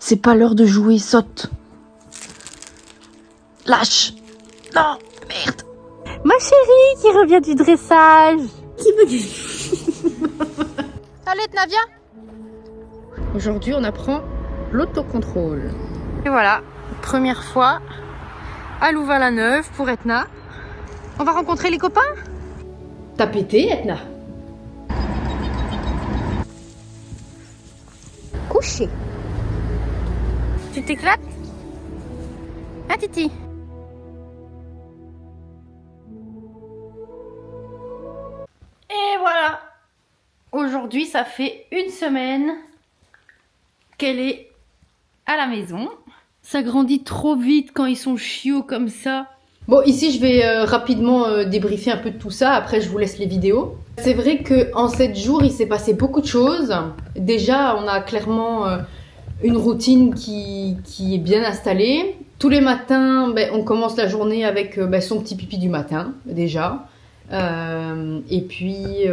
C'est pas l'heure de jouer, saute. Lâche. Non, merde. Ma chérie qui revient du dressage. Qui veut du... Allez, Etna, viens. Aujourd'hui, on apprend l'autocontrôle. Et voilà, première fois à Louvain-la-Neuve pour Etna. On va rencontrer les copains. T'as pété, Etna? Couché. Tu t'éclates? Hein, Titi? Et voilà. Aujourd'hui, ça fait une semaine qu'elle est à la maison. Ça grandit trop vite quand ils sont chiots comme ça. Bon, ici, je vais rapidement débriefer un peu de tout ça. Après, je vous laisse les vidéos. C'est vrai qu'en 7 jours, il s'est passé beaucoup de choses. Déjà, on a clairement une routine qui est bien installée. Tous les matins, on commence la journée avec son petit pipi du matin, déjà. Et puis,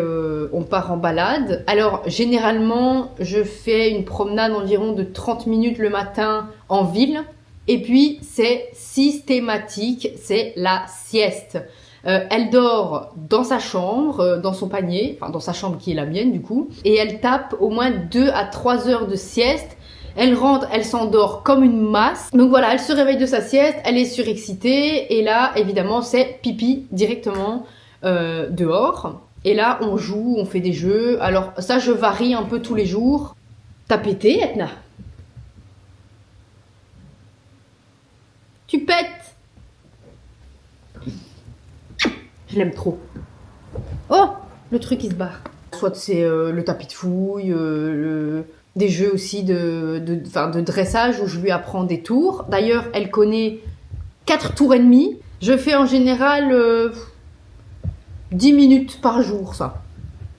on part en balade. Alors, généralement, je fais une promenade environ de 30 minutes le matin en ville. Et puis, c'est systématique, c'est la sieste. Elle dort dans sa chambre, dans son panier, enfin dans sa chambre qui est la mienne du coup, et elle tape au moins 2 à 3 heures de sieste. Elle rentre, elle s'endort comme une masse. Donc voilà, elle se réveille de sa sieste, elle est surexcitée, et là, évidemment, c'est pipi directement dehors. Et là, on joue, on fait des jeux. Alors ça, je varie un peu tous les jours. T'as pété, Etna? Tu pètes. Je l'aime trop. Oh, le truc il se barre. Soit c'est le tapis de fouille, des jeux aussi de dressage où je lui apprends des tours. D'ailleurs, elle connaît 4 tours et demi. Je fais en général 10 minutes par jour, ça.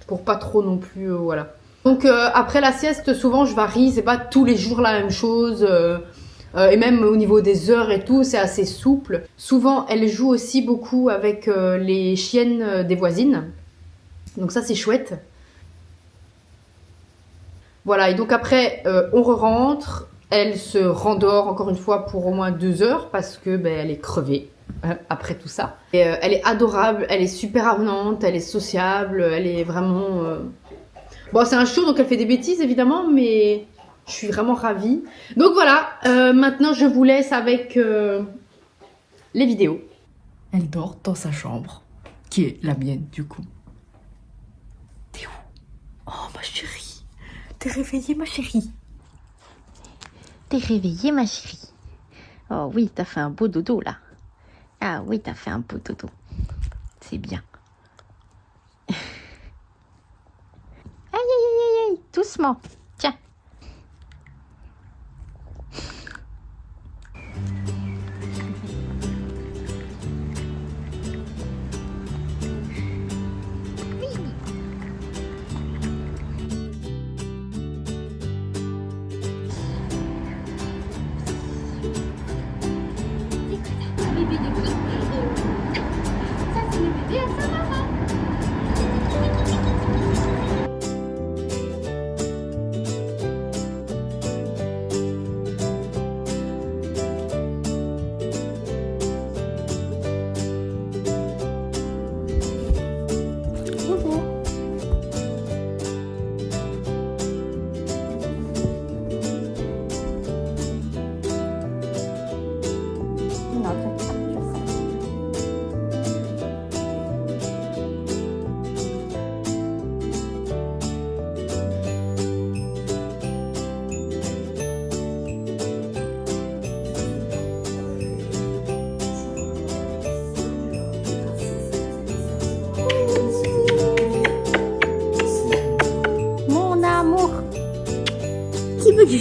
Pour pas trop non plus, voilà. Donc après la sieste, souvent je varie, c'est pas tous les jours la même chose. Et même au niveau des heures et tout, c'est assez souple. Souvent, elle joue aussi beaucoup avec les chiennes des voisines. Donc ça, c'est chouette. Voilà, et donc après, on re-rentre. Elle se rendort encore une fois pour au moins 2 heures parce que elle est crevée après tout ça. Et, elle est adorable, elle est super avenante, elle est sociable, elle est vraiment... Bon, c'est un show, donc elle fait des bêtises évidemment, mais... Je suis vraiment ravie. Donc voilà, maintenant je vous laisse avec les vidéos. Elle dort dans sa chambre, qui est la mienne du coup. T'es où? Oh ma chérie, t'es réveillée ma chérie? T'es réveillée ma chérie? Oh oui, t'as fait un beau dodo là. Ah oui, t'as fait un beau dodo. C'est bien. Aïe aïe aïe aïe, doucement. Tiens. Mon amour. Qui veut du...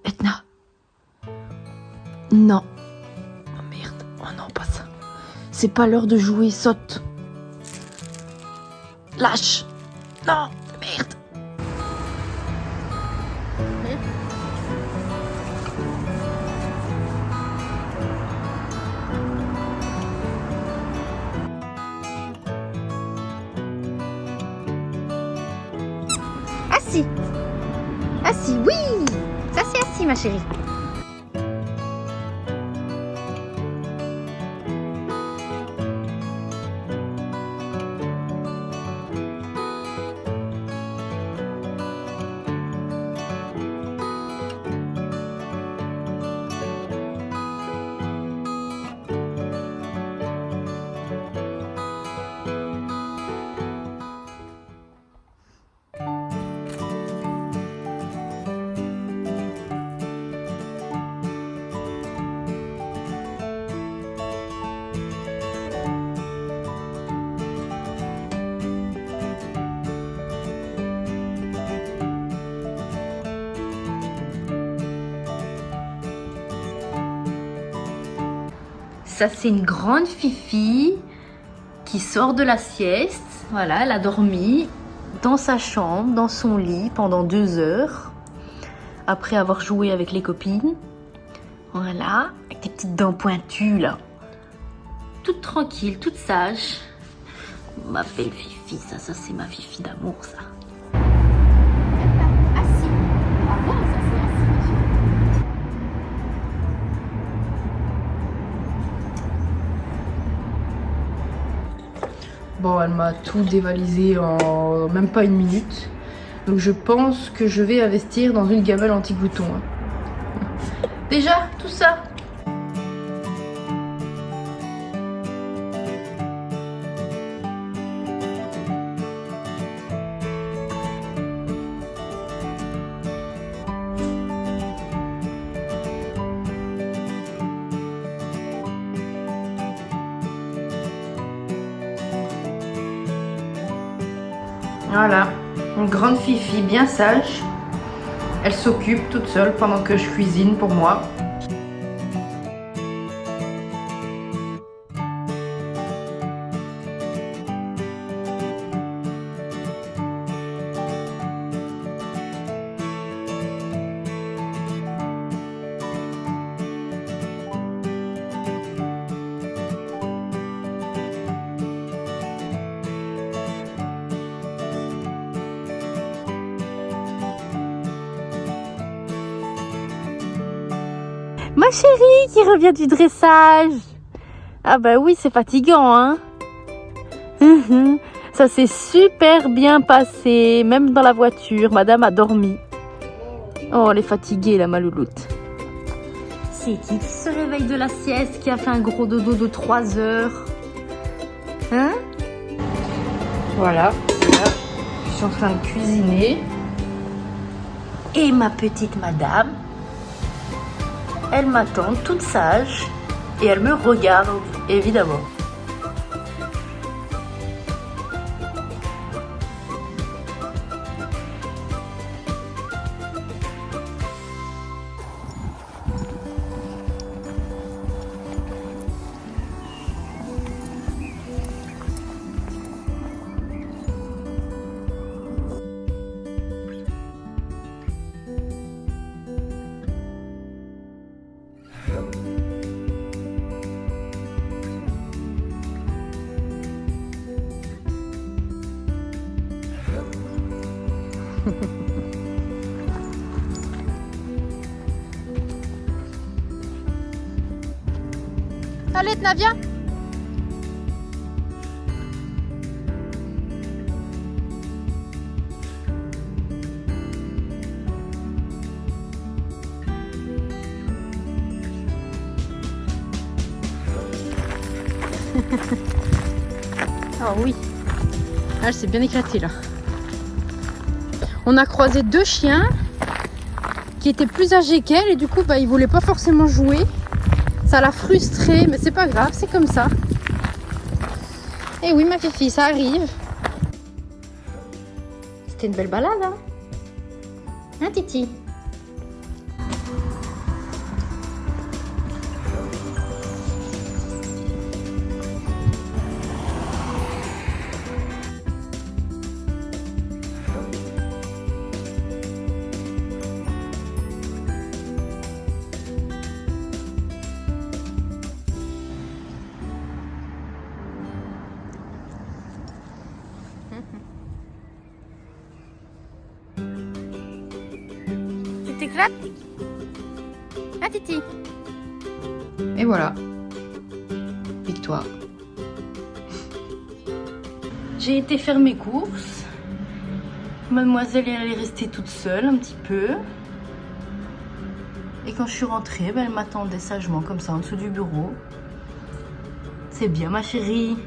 Etna. Non. Oh merde. Oh non, pas ça. C'est pas l'heure de jouer, saute. Lâche. Non, merde. assis. Assis, oui. Ça c'est assis ma chérie. Ça, c'est une grande Fifi qui sort de la sieste. Voilà, elle a dormi dans sa chambre, dans son lit pendant 2 heures. Après avoir joué avec les copines. Voilà, avec des petites dents pointues là. Toute tranquille, toute sage. Ma belle Fifi, ça c'est ma Fifi d'amour ça. Assis. Ah bon, ça c'est assis. Bon, elle m'a tout dévalisé en même pas une minute. Donc je pense que je vais investir dans une gamelle anti-glouton. Déjà, tout ça. Voilà, une grande Fifi bien sage. Elle s'occupe toute seule pendant que je cuisine pour moi. Ma chérie qui revient du dressage. Ah bah oui, c'est fatigant, hein. Ça s'est super bien passé, même dans la voiture. Madame a dormi. Oh, elle est fatiguée, la malouloute. C'est qui se réveille de la sieste, qui a fait un gros dodo de 3 heures? Hein? Voilà, je suis en train de cuisiner. Et ma petite madame, elle m'attend toute sage et elle me regarde, évidemment. Allez, Navia. Oh oui. Ah, elle s'est bien éclatée là. On a croisé 2 chiens qui étaient plus âgés qu'elle et du coup ils voulaient pas forcément jouer. Ça l'a frustrée, mais c'est pas grave, c'est comme ça. Et oui ma Fifi, ça arrive. C'était une belle balade, hein? Hein Titi? t'éclates? Ah, Titi? Et voilà. Victoire. J'ai été faire mes courses. Mademoiselle, elle est restée toute seule un petit peu. Et quand je suis rentrée, elle m'attendait sagement comme ça en dessous du bureau. C'est bien ma chérie.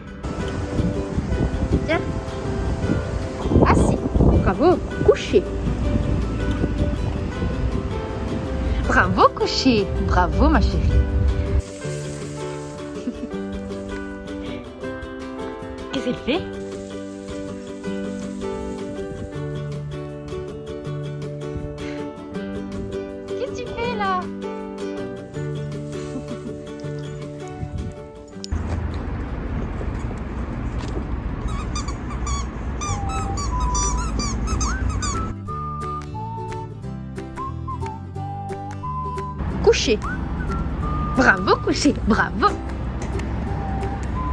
Tiens. Assis. Bravo. Couché. Bravo couché. Bravo ma chérie. Qu'est-ce qu'elle fait? Qu'est-ce que tu fais là? Couché. Bravo, couché. Bravo.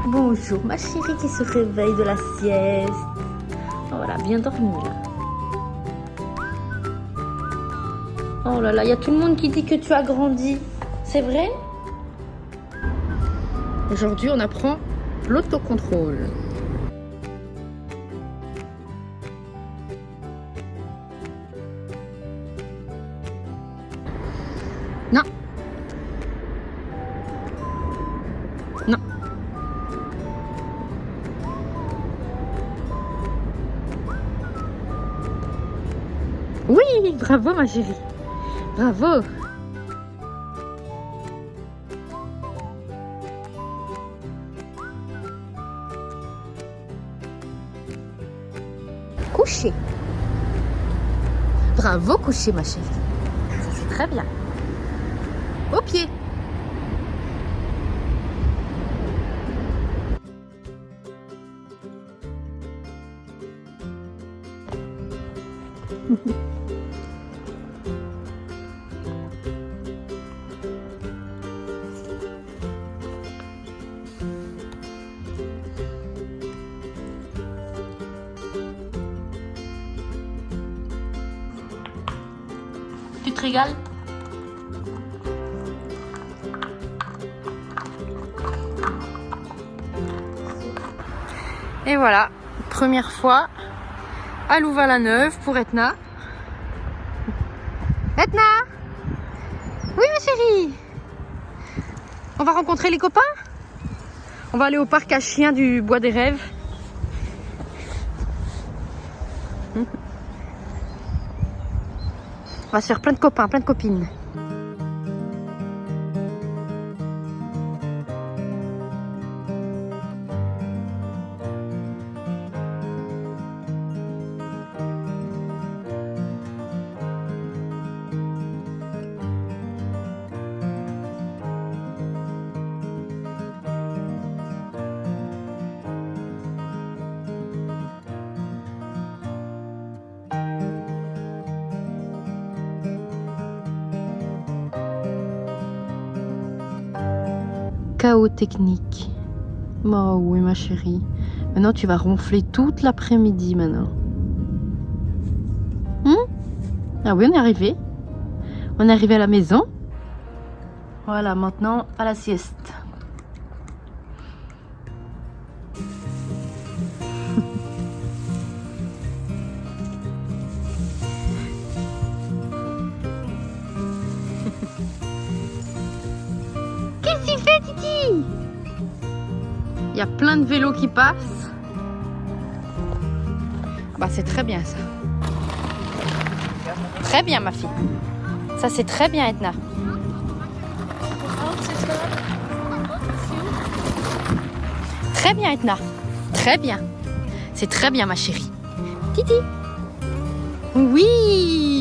Bonjour ma chérie qui se réveille de la sieste. Oh, voilà, bien dormi là. Oh là là, il y a tout le monde qui dit que tu as grandi. C'est vrai? Aujourd'hui, on apprend l'autocontrôle. Non. Non. Oui, bravo ma chérie. Bravo. Couché. Bravo couché ma chérie. Ça c'est très bien. Au pied. Tu te régales? Et voilà, première fois à Louvain-la-Neuve pour Etna. Etna! Oui ma chérie! On va rencontrer les copains? On va aller au parc à chiens du Bois des Rêves. On va se faire plein de copains, plein de copines. Chaos technique. Oh oui ma chérie. Maintenant tu vas ronfler toute l'après-midi maintenant. Ah oui on est arrivé. On est arrivé à la maison. Voilà, maintenant à la sieste. Qu'est-ce que tu fais, Titi? Il y a plein de vélos qui passent. Bah c'est très bien ça. Très bien ma fille. Ça c'est très bien Etna. Très bien Etna. Très bien. C'est très bien ma chérie. Titi. Oui.